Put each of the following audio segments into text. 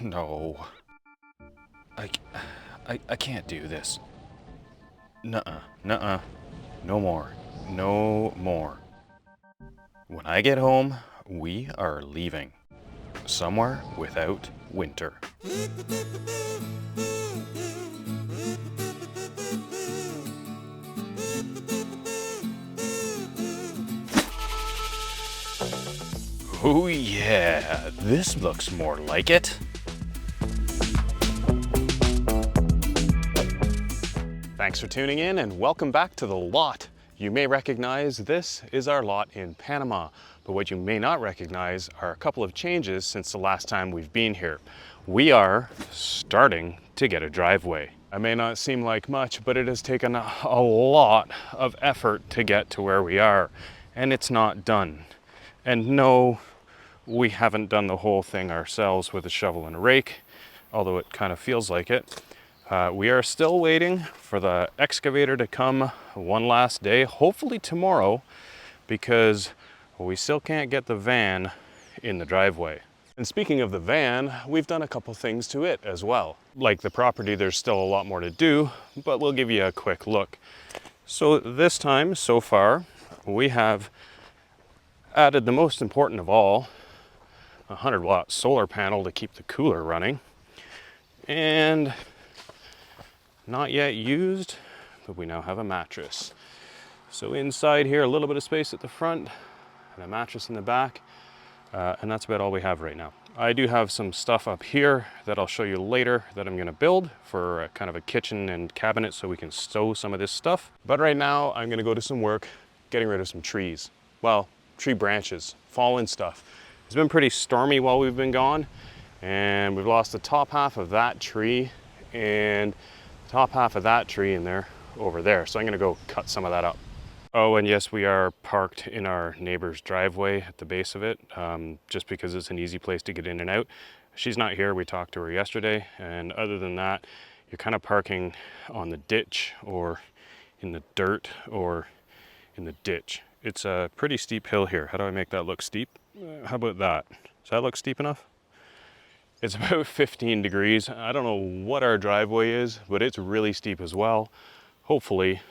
No. I can't do this. Nuh-uh, nuh-uh. No more. No more. When I get home, we are leaving. Somewhere without winter. Oh yeah, this looks more like it. Thanks for tuning in and welcome back to the lot. You may recognize this is our lot in Panama, but what you may not recognize are a couple of changes since the last time we've been here. We are starting to get a driveway. It may not seem like much, but it has taken a lot of effort to get to where we are, and it's not done. And no, we haven't done the whole thing ourselves with a shovel and a rake, although it kind of feels like it. We are still waiting for the excavator to come one last day, hopefully tomorrow, because we still can't get the van in the driveway. And speaking of the van, we've done a couple things to it as well. Like the property, there's still a lot more to do, but we'll give you a quick look. So this time, so far, we have added the most important of all, a 100-watt solar panel to keep the cooler running. And not yet used, but we now have a mattress. So inside here, a little bit of space at the front and a mattress in the back. And that's about all we have right now. I do have some stuff up here that I'll show you later that I'm gonna build for a kind of a kitchen and cabinet so we can stow some of this stuff. But right now I'm gonna go to some work getting rid of some trees. Well, tree branches, fallen stuff. It's been pretty stormy while we've been gone, and we've lost the top half of that tree and the top half of that tree in there over there. So I'm gonna go cut some of that up. Oh, and yes, we are parked in our neighbor's driveway at the base of it, just because it's an easy place to get in and out. She's not here, we talked to her yesterday, and other than that, you're kind of parking on the ditch or in the dirt or in the ditch. It's a pretty steep hill here. How do I make that look steep? How about that? Does that look steep enough? It's about 15 degrees. I don't know what our driveway is, but it's really steep as well. Hopefully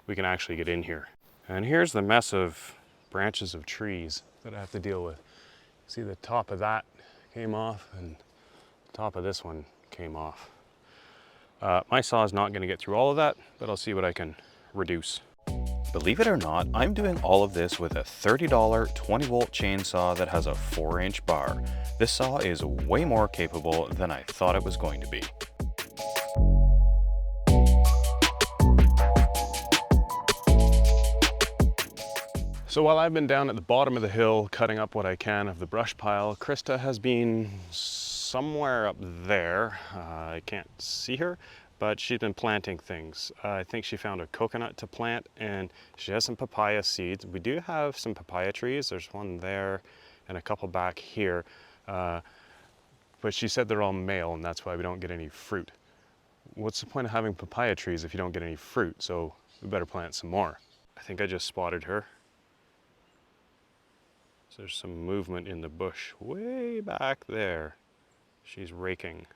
we can actually get in here. And here's the mess of branches of trees that I have to deal with. See, the top of that came off and the top of this one came off. My saw is not going to get through all of that, but I'll see what I can reduce. Believe it or not, I'm doing all of this with a $30 20-volt chainsaw that has a 4-inch bar. This saw is way more capable than I thought it was going to be. So while I've been down at the bottom of the hill cutting up what I can of the brush pile, Krista has been somewhere up there. I can't see her, but she's been planting things. I think she found a coconut to plant, and she has some papaya seeds. We do have some papaya trees. There's one there and a couple back here. But she said they're all male, and that's why we don't get any fruit. What's the point of having papaya trees if you don't get any fruit? So we better plant some more. I think I just spotted her. So there's some movement in the bush way back there. She's raking.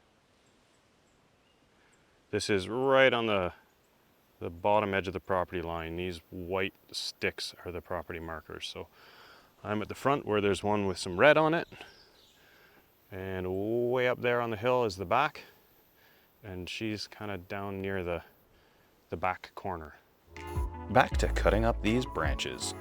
This is right on the bottom edge of the property line. These white sticks are the property markers. So I'm at the front where there's one with some red on it. And way up there on the hill is the back. And she's kind of down near the back corner. Back to cutting up these branches.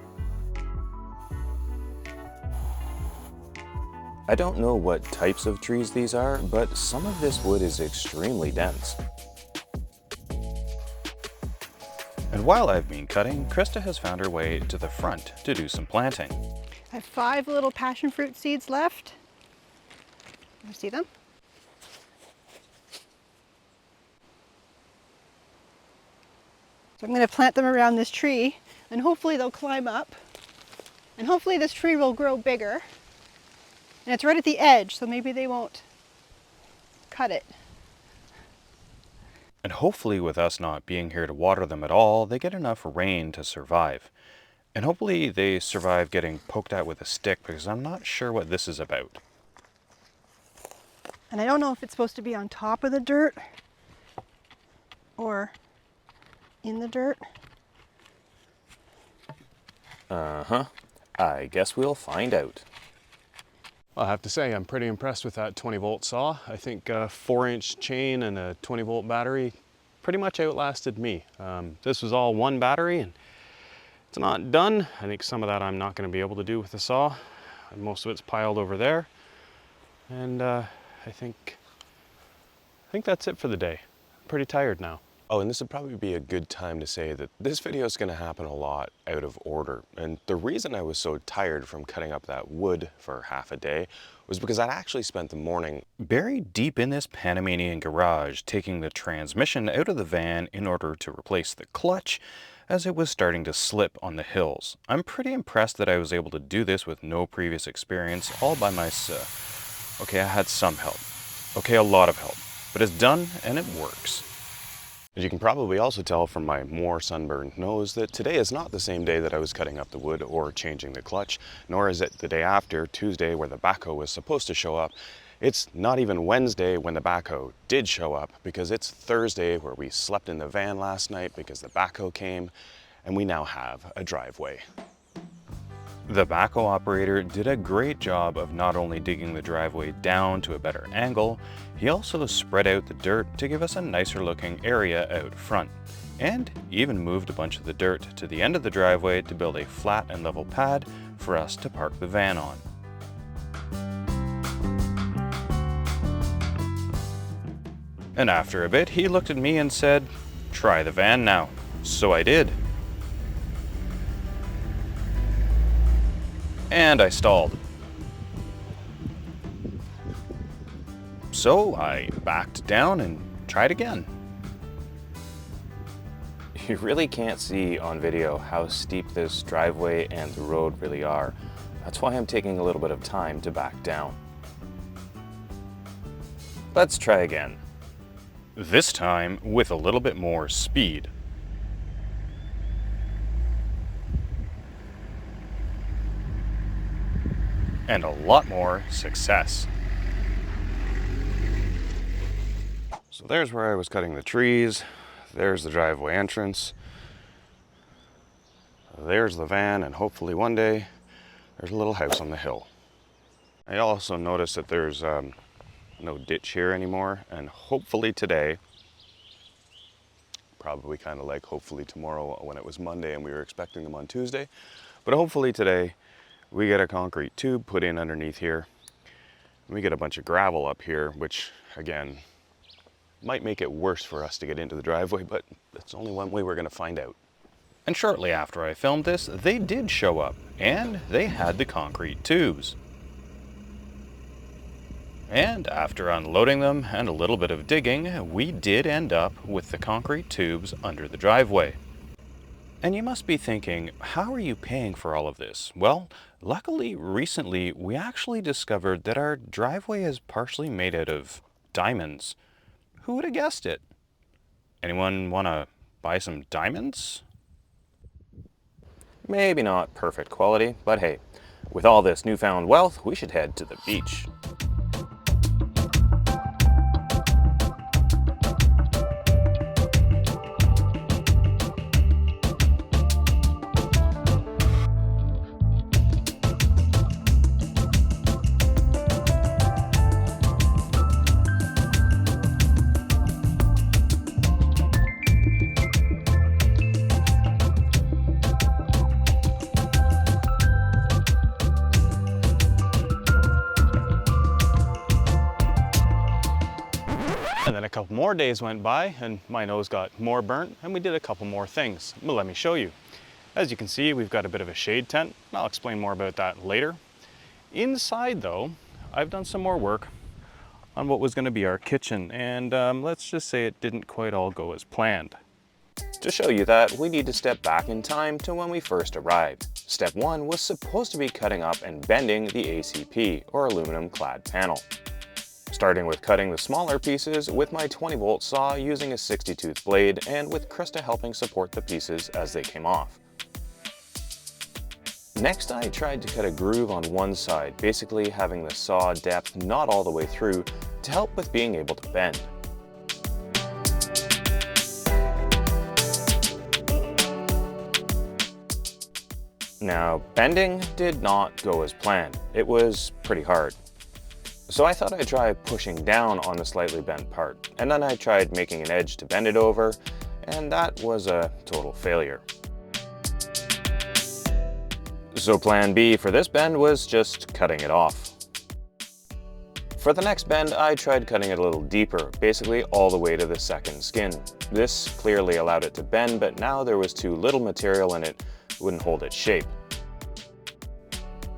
I don't know what types of trees these are, but some of this wood is extremely dense. And while I've been cutting, Krista has found her way to the front to do some planting. I have 5 little passion fruit seeds left. You see them? So I'm going to plant them around this tree, and hopefully they'll climb up. And hopefully this tree will grow bigger. And it's right at the edge, so maybe they won't cut it. And hopefully with us not being here to water them at all, they get enough rain to survive. And hopefully they survive getting poked at with a stick, because I'm not sure what this is about. And I don't know if it's supposed to be on top of the dirt or in the dirt. Uh-huh. I guess we'll find out. I have to say, I'm pretty impressed with that 20-volt saw. I think a 4-inch chain and a 20-volt battery pretty much outlasted me. This was all one battery, and it's not done. I think some of that I'm not going to be able to do with the saw. Most of it's piled over there. And I think that's it for the day. I'm pretty tired now. Oh, and this would probably be a good time to say that this video is going to happen a lot out of order. And the reason I was so tired from cutting up that wood for half a day was because I'd actually spent the morning buried deep in this Panamanian garage, taking the transmission out of the van in order to replace the clutch as it was starting to slip on the hills. I'm pretty impressed that I was able to do this with no previous experience, all by myself. Okay, I had some help. Okay, a lot of help. But it's done and it works. As you can probably also tell from my more sunburned nose that today is not the same day that I was cutting up the wood or changing the clutch, nor is it the day after, Tuesday, where the backhoe was supposed to show up. It's not even Wednesday when the backhoe did show up, because it's Thursday where we slept in the van last night because the backhoe came, and we now have a driveway. The backhoe operator did a great job of not only digging the driveway down to a better angle, he also spread out the dirt to give us a nicer looking area out front, and even moved a bunch of the dirt to the end of the driveway to build a flat and level pad for us to park the van on. And after a bit, he looked at me and said, "Try the van now." So I did. And I stalled. So I backed down and tried again. You really can't see on video how steep this driveway and the road really are. That's why I'm taking a little bit of time to back down. Let's try again. This time with a little bit more speed. And a lot more success. So there's where I was cutting the trees. There's the driveway entrance. There's the van, and hopefully one day there's a little house on the hill. I also noticed that there's no ditch here anymore, and hopefully today, probably kind of like hopefully tomorrow when it was Monday and we were expecting them on Tuesday, but hopefully today we get a concrete tube put in underneath here. We get a bunch of gravel up here, which again, might make it worse for us to get into the driveway, but that's only one way we're gonna find out. And shortly after I filmed this, they did show up, and they had the concrete tubes. And after unloading them and a little bit of digging, we did end up with the concrete tubes under the driveway. And you must be thinking, how are you paying for all of this? Well, luckily, recently, we actually discovered that our driveway is partially made out of diamonds. Who would have guessed it? Anyone want to buy some diamonds? Maybe not perfect quality, but hey, with all this newfound wealth, we should head to the beach. And then a couple more days went by and my nose got more burnt, and we did a couple more things. Well, let me show you. As you can see, we've got a bit of a shade tent, and I'll explain more about that later. Inside though, I've done some more work on what was going to be our kitchen, and let's just say it didn't quite all go as planned. To show you that, we need to step back in time to when we first arrived. Step 1 was supposed to be cutting up and bending the ACP, or aluminum clad panel. Starting with cutting the smaller pieces with my 20-volt saw using a 60-tooth blade, and with Krista helping support the pieces as they came off. Next, I tried to cut a groove on one side, basically having the saw depth not all the way through to help with being able to bend. Now, bending did not go as planned. It was pretty hard. So I thought I'd try pushing down on the slightly bent part, and then I tried making an edge to bend it over, and that was a total failure. So plan B for this bend was just cutting it off. For the next bend, I tried cutting it a little deeper, basically all the way to the second skin. This clearly allowed it to bend, but now there was too little material and it wouldn't hold its shape.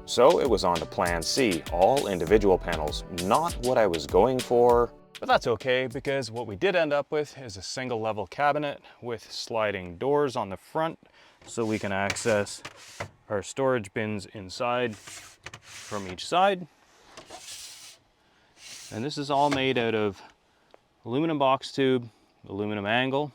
So it was on to plan C, all individual panels, not what I was going for. But that's okay, because what we did end up with is a single level cabinet with sliding doors on the front, so we can access our storage bins inside from each side. And this is all made out of aluminum box tube, aluminum angle,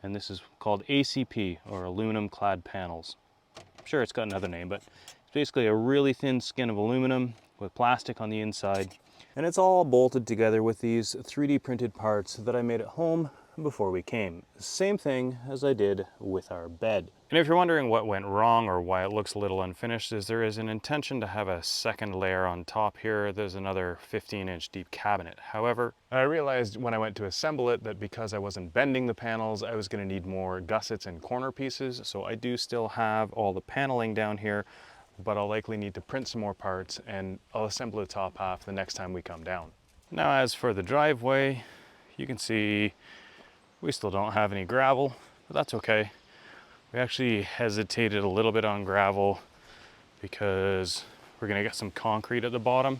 and this is called ACP, or aluminum clad panels. I'm sure it's got another name, but it's basically a really thin skin of aluminum with plastic on the inside. And it's all bolted together with these 3D printed parts that I made at home before we came. Same thing as I did with our bed. And if you're wondering what went wrong or why it looks a little unfinished, is there is an intention to have a second layer on top here. There's another 15-inch deep cabinet. However, I realized when I went to assemble it that because I wasn't bending the panels, I was going to need more gussets and corner pieces. So I do still have all the paneling down here, but I'll likely need to print some more parts, and I'll assemble the top half the next time we come down. Now, as for the driveway, you can see we still don't have any gravel, but that's okay. We actually hesitated a little bit on gravel because we're gonna get some concrete at the bottom.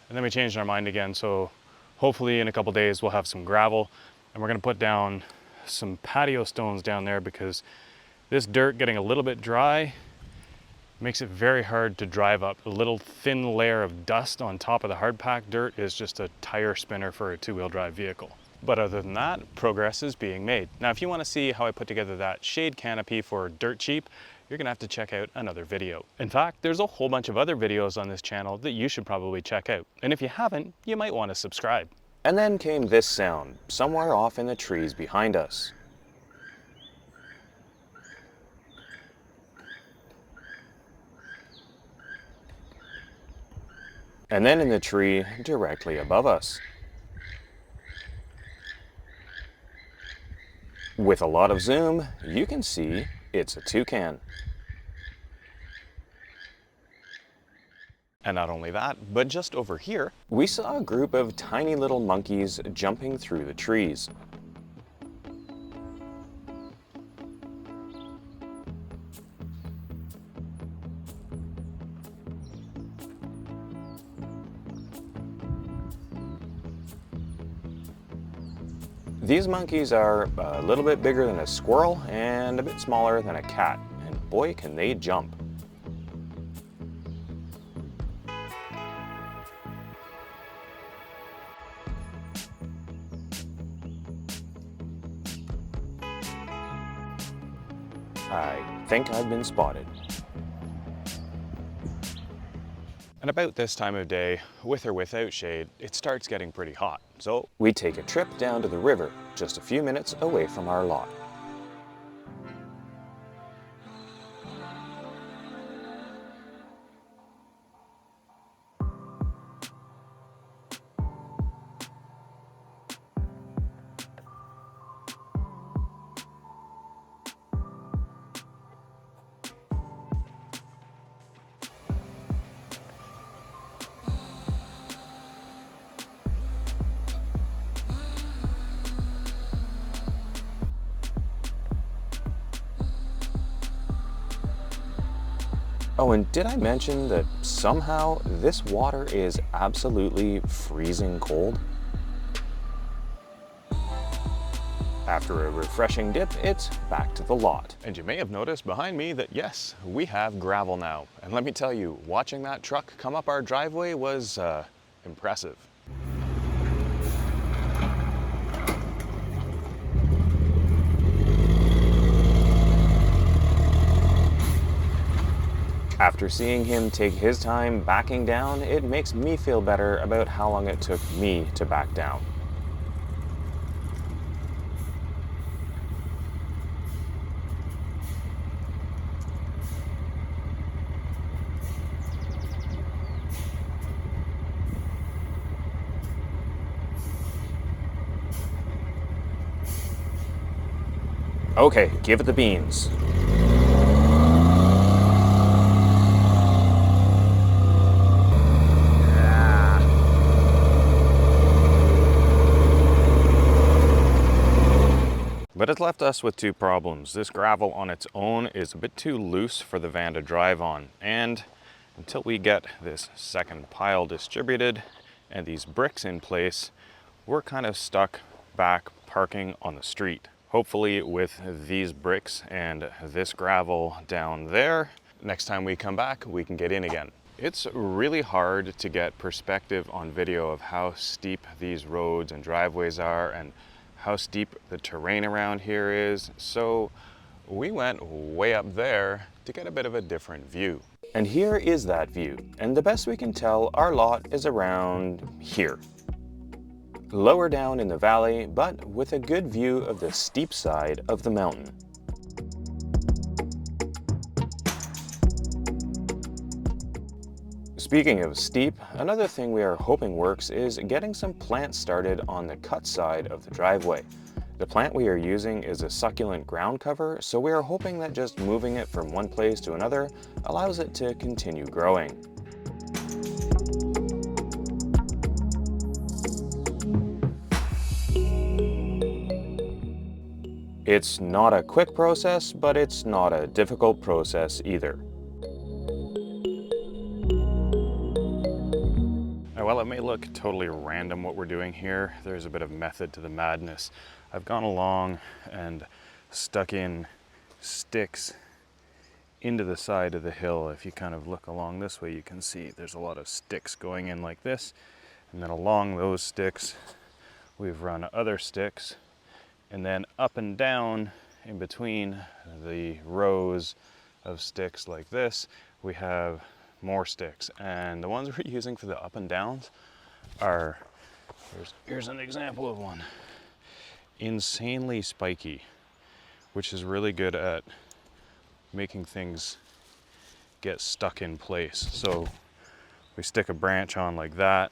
And then we changed our mind again, so hopefully in a couple days we'll have some gravel, and we're gonna put down some patio stones down there because this dirt getting a little bit dry makes it very hard to drive up. A little thin layer of dust on top of the hard packed dirt is just a tire spinner for a two-wheel drive vehicle. But other than that, progress is being made. Now, if you want to see how I put together that shade canopy for dirt cheap, you're gonna have to check out another video. In fact, there's a whole bunch of other videos on this channel that you should probably check out. And if you haven't, you might want to subscribe. And then came this sound, somewhere off in the trees behind us. And then in the tree directly above us. With a lot of zoom, you can see it's a toucan. And not only that, but just over here, we saw a group of tiny little monkeys jumping through the trees. These monkeys are a little bit bigger than a squirrel and a bit smaller than a cat, and boy can they jump. I think I've been spotted. And about this time of day, with or without shade, it starts getting pretty hot. So we take a trip down to the river, just a few minutes away from our lot. Oh, and did I mention that somehow this water is absolutely freezing cold? After a refreshing dip, it's back to the lot. And you may have noticed behind me that yes, we have gravel now. And let me tell you, watching that truck come up our driveway was impressive. After seeing him take his time backing down, it makes me feel better about how long it took me to back down. Okay, give it the beans. But it's left us with two problems. This gravel on its own is a bit too loose for the van to drive on, and until we get this second pile distributed and these bricks in place, we're kind of stuck back parking on the street. Hopefully with these bricks and this gravel down there, next time we come back, we can get in again. It's really hard to get perspective on video of how steep these roads and driveways are and how steep the terrain around here is, so we went way up there to get a bit of a different view. And here is that view, and the best we can tell, our lot is around here. Lower down in the valley, but with a good view of the steep side of the mountain. Speaking of steep, another thing we are hoping works is getting some plants started on the cut side of the driveway. The plant we are using is a succulent ground cover, so we are hoping that just moving it from one place to another allows it to continue growing. It's not a quick process, but it's not a difficult process either. While it may look totally random what we're doing here, there's a bit of method to the madness. I've gone along and stuck in sticks into the side of the hill. If you kind of look along this way, you can see there's a lot of sticks going in like this. And then along those sticks, we've run other sticks. And then up and down in between the rows of sticks like this, we have more sticks, and the ones we're using for the up and downs are, here's an example of one, insanely spiky, which is really good at making things get stuck in place. So we stick a branch on like that,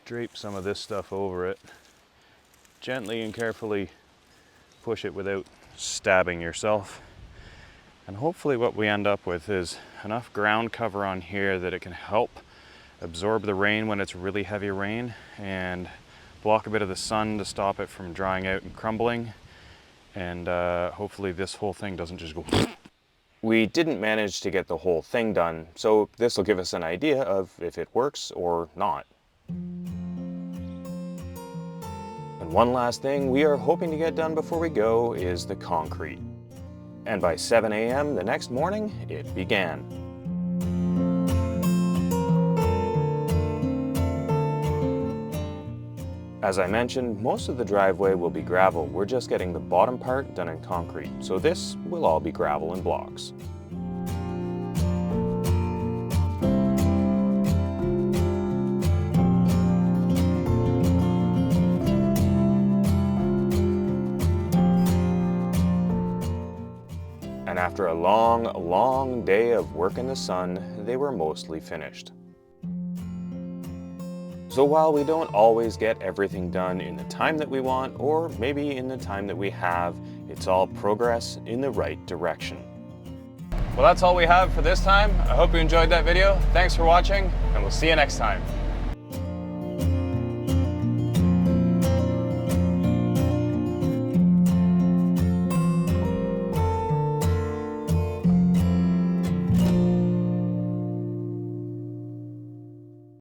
drape some of this stuff over it, gently and carefully push it without stabbing yourself. And hopefully what we end up with is enough ground cover on here that it can help absorb the rain when it's really heavy rain and block a bit of the sun to stop it from drying out and crumbling. And hopefully this whole thing doesn't just go. We didn't manage to get the whole thing done, so this will give us an idea of if it works or not. And one last thing we are hoping to get done before we go is the concrete. And by 7 a.m. the next morning, it began. As I mentioned, most of the driveway will be gravel. We're just getting the bottom part done in concrete, so this will all be gravel and blocks. And after a long day of work in the sun, they were mostly finished. So while we don't always get everything done in the time that we want, or maybe in the time that we have, it's all progress in the right direction. Well, that's all we have for this time. I hope you enjoyed that video. Thanks for watching, and we'll see you next time.